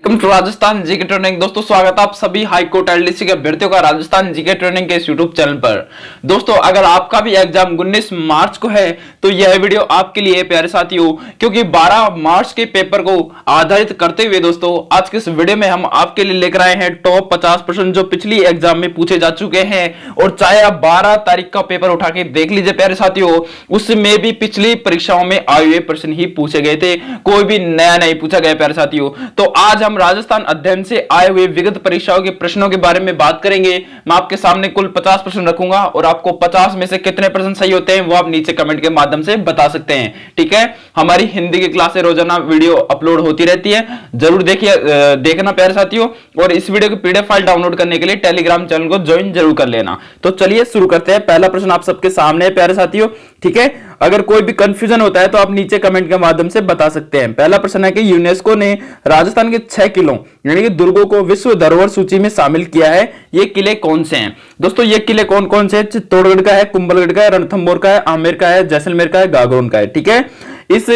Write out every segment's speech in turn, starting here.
Welcome to Rajasthan GK training. दोस्तों स्वागत है आप सभी हाई कोर्ट एलडीसी के अभ्यर्थियों का राजस्थान जीके ट्रेनिंग के इस यूट्यूब चैनल पर। दोस्तों अगर आपका भी एग्जाम 19 मार्च को है तो यह वीडियो आपके लिए प्यारे साथियों, क्योंकि 12 मार्च के पेपर को आधारित करते हुए दोस्तों आज के इस वीडियो में हम आपके लिए लेकर आए हैं टॉप 50 प्रश्न जो पिछली एग्जाम में पूछे जा चुके हैं। और चाहे आप 12 तारीख का पेपर उठा के देख लीजिए प्यारे साथियों, उसमें भी पिछली परीक्षाओं में आए हुए प्रश्न ही पूछे गए थे, कोई भी नया नहीं पूछा गया प्यारे साथियों। तो आज हम राजस्थान अध्ययन से आए हुए विगत परीक्षाओं के प्रश्नों के बारे में बात करेंगे। मैं आपके सामने कुल 50 प्रश्न रखूंगा और आपको 50 में से कितने प्रश्न सही होते हैं वो आप नीचे कमेंट के माध्यम से बता सकते हैं। ठीक है, हमारी हिंदी की क्लासें रोजाना वीडियो अपलोड होती रहती है, जरूर देखिए, देखना प्यारे साथियों। और इस वीडियो की पीडीएफ फाइल डाउनलोड करने के लिए टेलीग्राम चैनल को ज्वाइन जरूर कर लेना। तो चलिए शुरू करते हैं। पहला प्रश्न आप सबके सामने है प्यारे साथियों। ठीक है, अगर कोई भी कंफ्यूजन होता है तो आप नीचे कमेंट के माध्यम से बता सकते हैं। पहला प्रश्न है कि यूनेस्को ने राजस्थान के 6 किलों यानी कि दुर्गों को विश्व धरोहर सूची में शामिल किया है। ये किले कौन से हैं दोस्तों? ये किले कौन कौन से हैं? चित्तौड़गढ़ का है, कुंभलगढ़ का है, रणथंभौर का है, आमेर का है, जैसलमेर का है, गागरोन का है। ठीक है, इस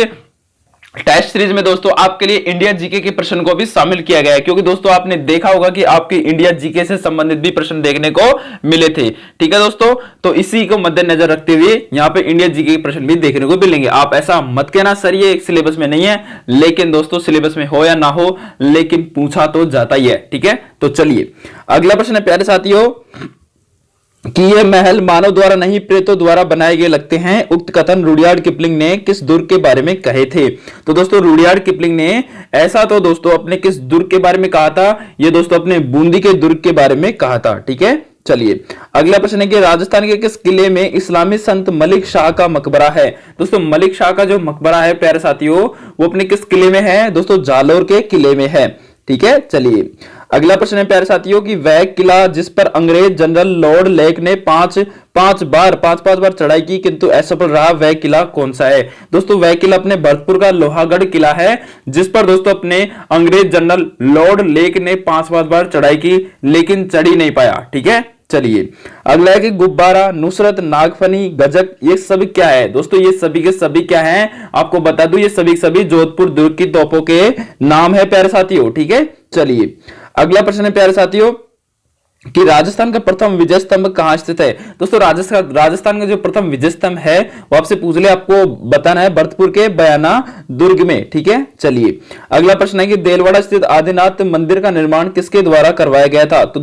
टेस्ट सीरीज में दोस्तों आपके लिए इंडिया जीके के प्रश्न को भी शामिल किया गया है, क्योंकि दोस्तों आपने देखा होगा कि आपकी इंडिया जीके से संबंधित भी प्रश्न देखने को मिले थे। ठीक है दोस्तों, तो इसी को मद्देनजर रखते हुए यहाँ पे इंडिया जीके के प्रश्न भी देखने को मिलेंगे। आप ऐसा मत कहना सर ये सिलेबस में नहीं है, लेकिन दोस्तों सिलेबस में हो या ना हो लेकिन पूछा तो जाता ही है। ठीक है, तो चलिए अगला प्रश्न है प्यारे साथियों कि ये महल मानव द्वारा नहीं प्रेतों द्वारा बनाए गए लगते हैं। उक्त कथन रुडयार्ड किपलिंग ने किस दुर्ग के बारे में कहे थे? तो दोस्तों रुडयार्ड किपलिंग ने ऐसा तो दोस्तों अपने किस दुर्ग के बारे में कहा था? ये दोस्तों अपने बूंदी के दुर्ग के बारे में कहा था। ठीक है, चलिए अगला प्रश्न है कि राजस्थान के किस किले में इस्लामी संत मलिक शाह का मकबरा है? दोस्तों मलिक शाह का जो मकबरा है प्यारे साथियों वो अपने किस किले में है? दोस्तों जालोर के किले में है। ठीक है, चलिए अगला प्रश्न है प्यारे साथियों कि वह किला जिस पर अंग्रेज जनरल लॉर्ड लेक ने पांच बार चढ़ाई की किंतु असफल रहा, वह किला कौन सा है? दोस्तों वह किला अपने भरतपुर का लोहागढ़ किला है, जिस पर दोस्तों अपने अंग्रेज जनरल लॉर्ड लेक ने 5 बार चढ़ाई की लेकिन चढ़ ही नहीं पाया। ठीक है, चलिए अगला है कि गुब्बारा, नुसरत, नागफनी, गजक ये सभी क्या है? दोस्तों ये सभी के सभी क्या हैं आपको बता दूं, ये सभी सभी जोधपुर दुर्ग की तोपों के नाम है प्यारे साथियों। ठीक है, चलिए अगला प्रश्न है प्यारे साथियों कि राजस्थान का प्रथम विजय स्तंभ कहां स्थित है? दोस्तों राजस्थान का जो प्रथम विजय स्तंभ है वो आपसे पूछ ले, आपको बताना है भरतपुर के बयाना दुर्ग में। ठीक है, चलिए अगला प्रश्न है कि देलवाड़ा स्थित आदिनाथ मंदिर का निर्माण किसके द्वारा करवाया गया था? तो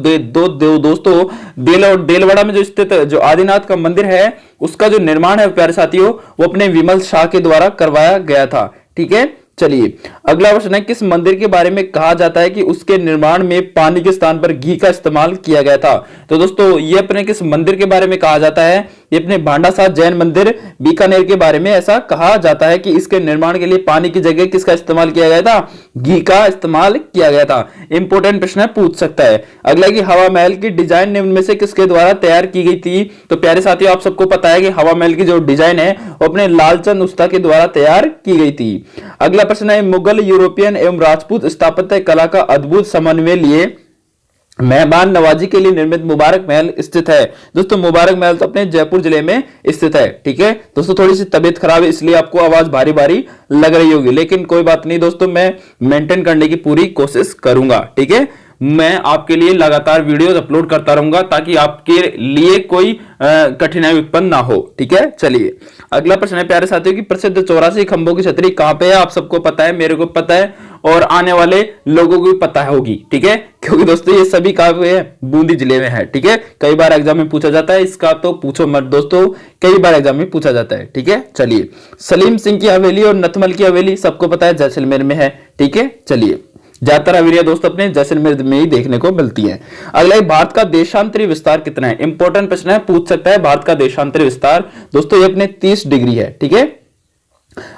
दोस्तों देलवाड़ा में जो स्थित जो आदिनाथ का मंदिर है उसका जो निर्माण है प्यारे साथियों वो अपने विमल शाह के द्वारा करवाया गया था। ठीक है, चलिए अगला प्रश्न है किस मंदिर के बारे में कहा जाता है कि उसके निर्माण में पानी के स्थान पर घी का इस्तेमाल किया गया था? तो दोस्तों ये अपने किस मंदिर के बारे में कहा जाता है? ये अपने भांडासार जैन मंदिर बीकानेर के बारे में ऐसा कहा जाता है कि इसके निर्माण के लिए पानी की जगह किसका इस्तेमाल किया गया था? घी का इस्तेमाल किया गया था। इंपोर्टेंट प्रश्न है, पूछ सकता है। अगला कि हवा महल की डिजाइन निम्न में से किसके द्वारा तैयार की गई थी? तो प्यारे साथियों आप सबको पता है कि हवा महल की जो डिजाइन है वो अपने लालचंद उस्ता के द्वारा तैयार की गई थी। अगला प्रश्न है मुगल, यूरोपियन एवं राजपूत स्थापत्य कला का अद्भुत समन्वय लिए मेहमान नवाजी के लिए निर्मित मुबारक महल स्थित है? दोस्तों मुबारक महल तो अपने जयपुर जिले में स्थित है। ठीक है दोस्तों, थोड़ी सी तबीयत खराब है इसलिए आपको आवाज भारी भारी लग रही होगी, लेकिन कोई बात नहीं दोस्तों, मैं मेंटेन करने की पूरी कोशिश करूंगा। ठीक है, मैं आपके लिए लगातार वीडियोस अपलोड करता रहूंगा ताकि आपके लिए कोई कठिनाई उत्पन्न ना हो। ठीक है, चलिए अगला प्रश्न है प्यारे साथियों की प्रसिद्ध 84 खंभों की छतरी कहां पे है? आप सबको पता है, मेरे को पता है और आने वाले लोगों को भी पता होगी। ठीक है, क्योंकि दोस्तों ये सभी कहां पे है? बूंदी जिले में है। ठीक है, कई बार एग्जाम में पूछा जाता है, इसका तो पूछो मत दोस्तों, कई बार एग्जाम में पूछा जाता है। ठीक है, चलिए सलीम सिंह की हवेली और नथमल की हवेली सबको पता है जैसलमेर में है। ठीक है, चलिए ज्यादातर हवेलियां दोस्तों अपने जैसलमेर में ही देखने को मिलती हैं। अगला भारत का देशांतरी विस्तार कितना है? इंपॉर्टेंट प्रश्न है, पूछ सकता है। भारत का देशांतरी विस्तार दोस्तों ये अपने 30 डिग्री है। ठीक है,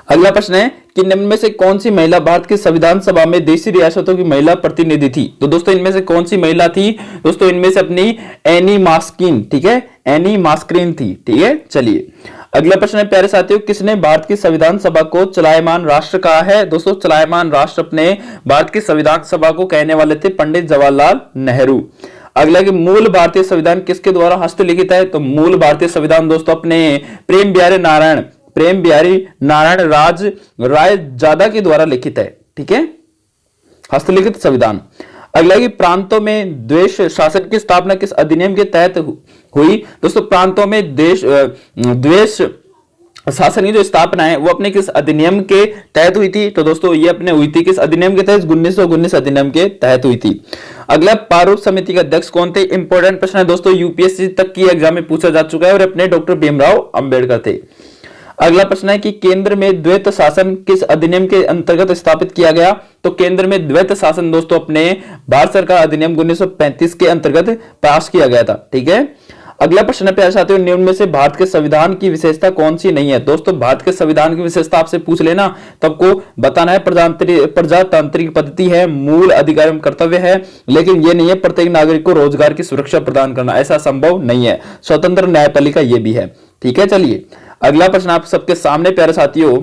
अगला प्रश्न है कि निम्न में से कौन सी महिला भारत की संविधान सभा में देशी रियासतों की महिला प्रतिनिधि थी? तो दोस्तों इनमें से कौन सी महिला थी? दोस्तों इनमें से अपनी एनी मास्किन। ठीक है, एनी मास्क्रीन थी। ठीक है, चलिए अगला प्रश्न है प्यारे साथियों किसने भारत की संविधान सभा को चलायमान राष्ट्र कहा है? दोस्तों चलायमान राष्ट्र अपने भारत की संविधान सभा को कहने वाले थे पंडित जवाहरलाल नेहरू। अगला कि मूल भारतीय संविधान किसके द्वारा हस्तलिखित है? तो मूल भारतीय संविधान दोस्तों अपने प्रेम बिहारी नारायण राज राय जादा के द्वारा लिखित है। ठीक है, हस्तलिखित संविधान। अगला कि प्रांतों में द्वेष शासन की स्थापना किस अधिनियम के तहत हुई? दोस्तों प्रांतों में द्वेष शासन की जो स्थापना है वो अपने किस अधिनियम के तहत हुई थी? तो दोस्तों ये अपने हुई थी किस अधिनियम के तहत? 1919 अधिनियम के तहत हुई थी। अगला प्रारूप समिति के अध्यक्ष कौन थे? इंपॉर्टेंट प्रश्न है दोस्तों, यूपीएससी तक की एग्जाम में पूछा जा चुका है और अपने डॉक्टर भीमराव अंबेडकर थे। अगला प्रश्न है कि केंद्र में द्वैत शासन किस अधिनियम के अंतर्गत स्थापित किया गया? तो केंद्र में द्वैत शासन दोस्तों अपने भारत सरकार अधिनियम 1935 के अंतर्गत पास किया गया था। ठीक है। अगला प्रश्न है प्यारे साथियों, निम्न में से भारत के संविधान की विशेषता कौन सी नहीं है? दोस्तों भारत के संविधान की विशेषता आपसे पूछ लेना तो आपको बताना है प्रजातांत्रिक पद्धति है, मूल अधिकार एवं कर्तव्य है, लेकिन ये नहीं है प्रत्येक नागरिक को रोजगार की सुरक्षा प्रदान करना, ऐसा संभव नहीं है, स्वतंत्र न्यायपालिका ये भी है। ठीक है। चलिए अगला प्रश्न आप सबके सामने प्यारे साथियों,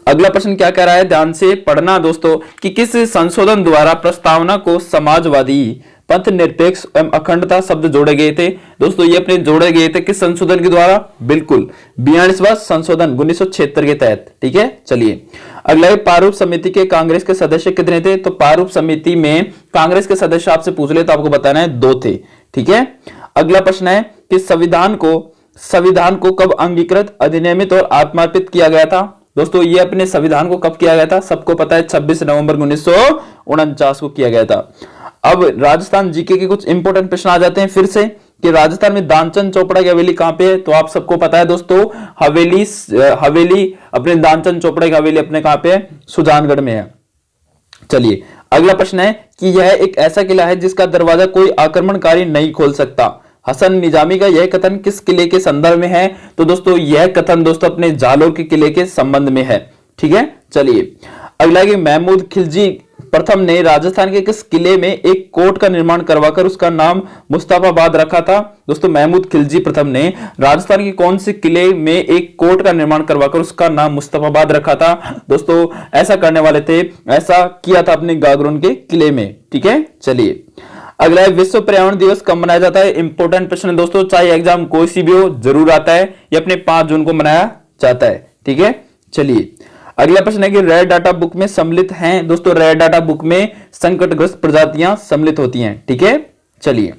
अगला प्रश्न क्या कह रहा है, ध्यान से पढ़ना दोस्तों, कि किस संशोधन द्वारा प्रस्तावना को समाजवादी, पंथ निरपेक्ष एवं अखंडता शब्द जोड़े गए थे? दोस्तों ये अपने जोड़े गए थे किस संशोधन के द्वारा? बिल्कुल 42वां संशोधन 1976 के तहत। ठीक है। चलिए अगला है, प्रारूप समिति के कांग्रेस के सदस्य कितने थे? तो प्रारूप समिति में कांग्रेस के सदस्य आपसे पूछ ले तो आपको बताना है 2 थे। ठीक है। अगला प्रश्न है कि संविधान को कब अंगीकृत, अधिनियमित और आत्मार्पित किया गया था? दोस्तों ये अपने संविधान को कब किया गया था? सबको पता है 26 नवंबर 1949 को किया गया था। अब राजस्थान जीके के कुछ इंपोर्टेंट प्रश्न आ जाते हैं फिर से, कि राजस्थान में दानचंद चोपड़ा की हवेली कहां पे है? तो आप सबको पता है दोस्तों, हवेली अपने दानचंद चोपड़ा की हवेली अपने कहां पे है? सुजानगढ़ में है। चलिए अगला प्रश्न है कि यह एक ऐसा किला है जिसका दरवाजा कोई आक्रमणकारी नहीं खोल सकता। हसन निजामी का यह कथन किस किले के संदर्भ में है? तो दोस्तों यह कथन दोस्तों अपने जालोर के किले के संबंध में है। ठीक है। चलिए अगला कि महमूद खिलजी प्रथम ने राजस्थान के किस किले में एक कोट का निर्माण करवाकर उसका नाम मुस्तफाबाद रखा था? दोस्तों महमूद खिलजी प्रथम ने राजस्थान के कौन से किले में एक कोट का निर्माण करवाकर उसका नाम मुस्तफाबाद रखा था? दोस्तों ऐसा करने वाले थे, ऐसा किया था अपने गागरोन के किले में। ठीक है। चलिए अगला है, विश्व पर्यावरण दिवस कब मनाया जाता है? इंपोर्टेंट प्रश्न है दोस्तों, चाहे एग्जाम कोई सी भी हो जरूर आता है, ये अपने 5 जून को मनाया जाता है। ठीक है। चलिए अगला प्रश्न है कि रेड डाटा बुक में सम्मिलित हैं। दोस्तों रेड डाटा बुक में संकटग्रस्त प्रजातियां सम्मिलित होती हैं। ठीक है। चलिए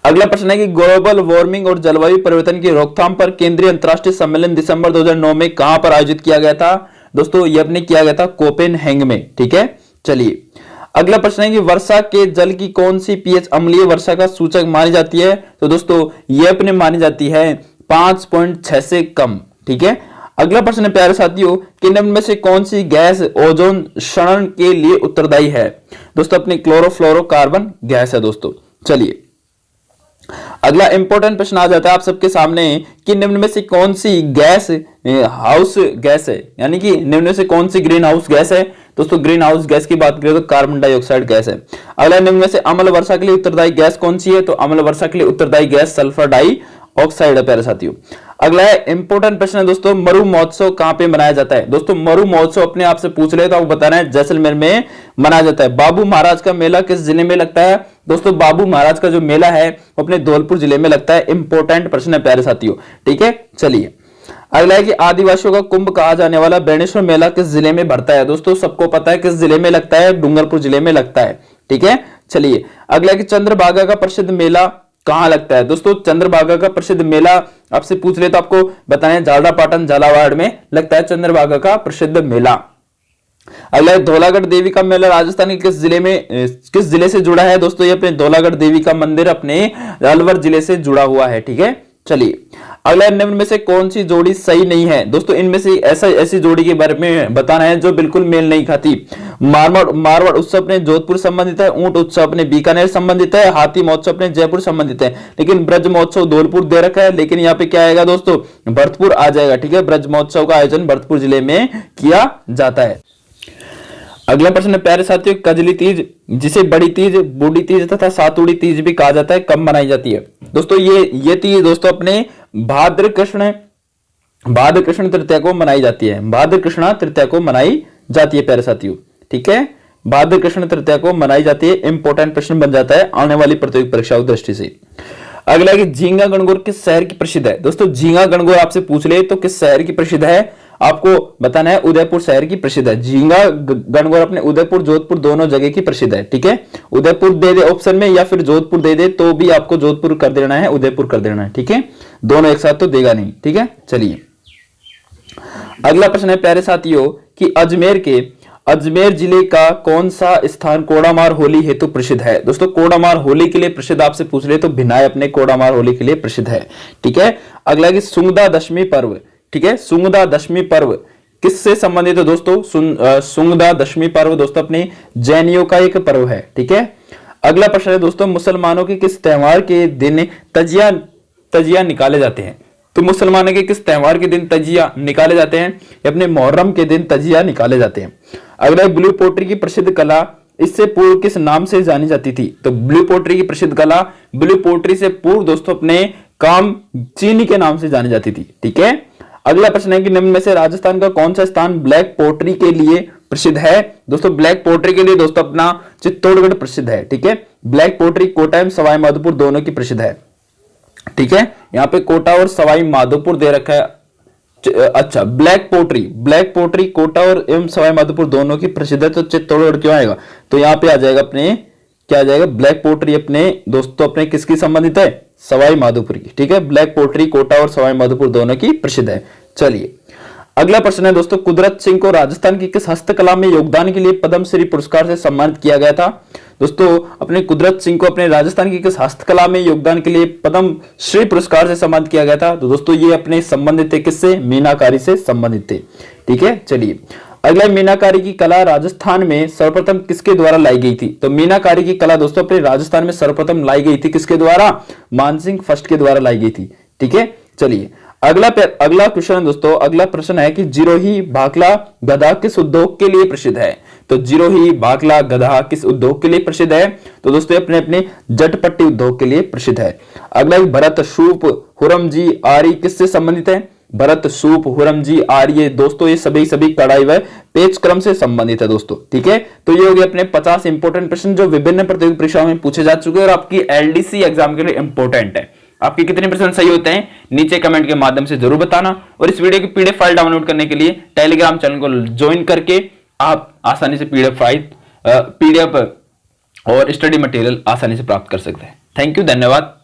अगला प्रश्न है कि ग्लोबल वार्मिंग और जलवायु परिवर्तन की रोकथाम पर केंद्रीय अंतरराष्ट्रीय सम्मेलन दिसंबर 2009 में कहां पर आयोजित किया गया था? दोस्तों ये अपने किया गया था कोपेनहेगन में। ठीक है। चलिए अगला प्रश्न है कि वर्षा के जल की कौन सी पीएच अम्लीय वर्षा का सूचक मानी जाती है? तो दोस्तों ये अपने मानी जाती है 5.6 से कम। ठीक है। अगला प्रश्न है प्यारे साथियों, कि निम्न में से कौन सी गैस ओजोन क्षरण के लिए उत्तरदायी है? दोस्तों अपनी क्लोरोफ्लोरोकार्बन गैस है दोस्तों। चलिए अगला इंपॉर्टेंट प्रश्न आ जाता है आप सबके सामने, कि निम्न में से कौन सी गैस हाउस गैस है, यानी कि निम्न में से कौन सी ग्रीन हाउस गैस है? दोस्तों ग्रीन हाउस गैस की बात करें तो कार्बन डाइऑक्साइड गैस है। अगला निम्न में से अम्ल वर्षा के लिए उत्तरदायी गैस कौन सी है? तो अम्ल वर्षा के लिए उत्तरदायी गैस सल्फर डाइऑक्साइड है प्यारे साथियों। अगला है इंपॉर्टेंट प्रश्न है दोस्तों, मरु महोत्सव कहां पे मनाया जाता है? दोस्तों मरु महोत्सव अपने आप से पूछ ले तो आपको बताना है जैसलमेर में मनाया जाता है। बाबू महाराज का मेला किस जिले में लगता है? दोस्तों बाबू महाराज का जो मेला है वो अपने धौलपुर जिले में लगता है। इंपॉर्टेंट प्रश्न है प्यारे साथियों। ठीक है। चलिए अगला है कि आदिवासियों का कुंभ कहा जाने वाला बेणेश्वर मेला किस जिले में भरता है? दोस्तों सबको पता है किस जिले में लगता है, डूंगरपुर जिले में लगता है। ठीक है। चलिए अगला है कि चंद्रभागा का प्रसिद्ध मेला कहां लगता है? दोस्तों चंद्रभागा का प्रसिद्ध मेला आपसे पूछ ले तो आपको बताएं झालरापाटन झालावाड़ में लगता है चंद्रभागा का प्रसिद्ध मेला। अगला है धौलागढ़ देवी का मेला राजस्थान के किस जिले से जुड़ा है? दोस्तों ये अपने धौलागढ़ देवी का मंदिर अपने अलवर जिले से जुड़ा हुआ है। ठीक है। चलिए अगला निम्न में से कौन सी जोड़ी सही नहीं है? दोस्तों इनमें से ऐसी जोड़ी के बारे में बताना है जो बिल्कुल मेल नहीं खाती। मारवाड़ उत्सव अपने जोधपुर संबंधित है, ऊंट उत्सव अपने बीकानेर संबंधित है, हाथी महोत्सव अपने जयपुर संबंधित है, लेकिन ब्रज महोत्सव धौलपुर दे रखा है, लेकिन यहाँ पे क्या आएगा दोस्तों, भरतपुर आ जाएगा। ठीक है। ब्रज महोत्सव का आयोजन भरतपुर जिले में किया जाता है। अगला प्रश्न है प्यारे साथियों, कजली तीज जिसे बड़ी तीज, बूढ़ी तीज तथा सातुड़ी तीज भी कहा जाता है, कब मनाई जाती है? दोस्तों ये तीज दोस्तों अपने भाद्र कृष्ण तृतीया को मनाई जाती है। भाद्र कृष्ण तृतीया को मनाई जाती है प्यारे साथियों। ठीक है। भाद्र कृष्ण तृतीया को मनाई जाती है। इंपॉर्टेंट प्रश्न बन जाता है आने वाली प्रतियोगिता परीक्षाओं की दृष्टि से। अगला है कि झींगा गणगौर किस शहर की प्रसिद्ध है? दोस्तों झींगा गणगौर आपसे पूछ ले तो किस शहर की प्रसिद्ध है? आपको बताना है उदयपुर शहर की प्रसिद्ध है। झींगा गणगौर अपने उदयपुर जोधपुर दोनों जगह की प्रसिद्ध है। ठीक है, उदयपुर दे दे ऑप्शन में या फिर जोधपुर दे दे तो भी आपको जोधपुर कर देना है, उदयपुर कर देना है। ठीक है, दोनों एक साथ तो देगा नहीं। ठीक है, चलिए अगला प्रश्न है प्यारे साथियों कि अजमेर जिले का कौन सा स्थान कोडामार होली हेतु प्रसिद्ध है। दोस्तों कोडामार होली के लिए प्रसिद्ध आपसे पूछ ले तो भिनाय अपने कोडामार होली के लिए प्रसिद्ध है। ठीक है, अगला कि सुंगदा दशमी पर्व। ठीक है, सुंगदा दशमी पर्व किससे संबंधित है दोस्तों? सुंगदा दशमी पर्व दोस्तों अपने जैनियों का एक पर्व है। ठीक है, अगला प्रश्न है दोस्तों मुसलमानों के किस त्योहार के दिन तजिया निकाले जाते हैं? तो मुसलमानों के किस त्योहार के दिन तजिया निकाले जाते हैं? अपने मुहर्रम के दिन तजिया निकाले जाते हैं। अगला ब्लू पोट्री की प्रसिद्ध कला इससे पूर्व किस नाम से जानी जाती थी? तो ब्लू पोट्री की प्रसिद्ध कला ब्लू पोट्री से पूर्व दोस्तों अपने काम चीनी के नाम से जानी जाती थी। ठीक है, अगला प्रश्न है कि निम्न में से राजस्थान का कौन सा स्थान ब्लैक पोट्री के लिए प्रसिद्ध है? दोस्तों ब्लैक पोट्री के लिए दोस्तों अपना चित्तौड़गढ़ प्रसिद्ध है। ठीक है, ब्लैक पोट्री कोटा एवं सवाई माधोपुर दोनों की प्रसिद्ध है। ठीक है, यहां पे कोटा और सवाई माधोपुर दे रखा है। अच्छा, ब्लैक पोट्री कोटा और एवं सवाई माधोपुर दोनों की प्रसिद्ध है, तो चित्तौड़गढ़ क्यों आएगा? तो यहाँ पे आ जाएगा अपने क्या आ जाएगा? ब्लैक पोट्री अपने दोस्तों अपने किसकी संबंधित है? सवाई माधोपुर की। ठीक है, ब्लैक पोट्री कोटा और सवाई माधोपुर दोनों की प्रसिद्ध है। चलिए अगला प्रश्न है दोस्तों कुदरत सिंह को राजस्थान की किस हस्तकला में योगदान के लिए पद्मश्री पुरस्कार से सम्मानित किया गया था? दोस्तों अपने कुदरत सिंह को अपने राजस्थान की किस हस्तकला में योगदान के लिए पद्मश्री पुरस्कार से सम्मानित किया गया था? तो दोस्तों ये अपने संबंधित थे किससे? मीनाकारी से संबंधित थे। ठीक है, चलिए अगला मीनाकारी की कला राजस्थान में सर्वप्रथम किसके द्वारा लाई गई थी? तो मीनाकारी की कला दोस्तों अपने राजस्थान में सर्वप्रथम लाई गई थी किसके द्वारा? मानसिंह फर्स्ट के द्वारा लाई गई थी। ठीक है, चलिए अगला क्वेश्चन दोस्तों, अगला प्रश्न है कि जिरोही भाखला गधा किस उद्योग के लिए प्रसिद्ध है? तो जिरोही भाखला गधा किस उद्योग के लिए प्रसिद्ध है? तो दोस्तों अपने अपने जटपट्टी उद्योग के लिए प्रसिद्ध है। अगला भरत सूप हुरमजी आरी किससे संबंधित है? भरत सूप हुरमजी आर्य दोस्तों ये सभी कढ़ाई व पेच क्रम से संबंधित है दोस्तों। ठीक है, तो ये हो गए अपने 50 इंपोर्टेंट प्रश्न जो विभिन्न प्रतियोगी परीक्षाओं में पूछे जा चुके हैं और आपकी एलडीसी एग्जाम के लिए इंपोर्टेंट है। आपके कितने परसेंट सही होते हैं नीचे कमेंट के माध्यम से जरूर बताना। और इस वीडियो की पीडीएफ फाइल डाउनलोड करने के लिए टेलीग्राम चैनल को ज्वाइन करके आप आसानी से पीडीएफ और स्टडी मटेरियल आसानी से प्राप्त कर सकते हैं। थैंक यू, धन्यवाद।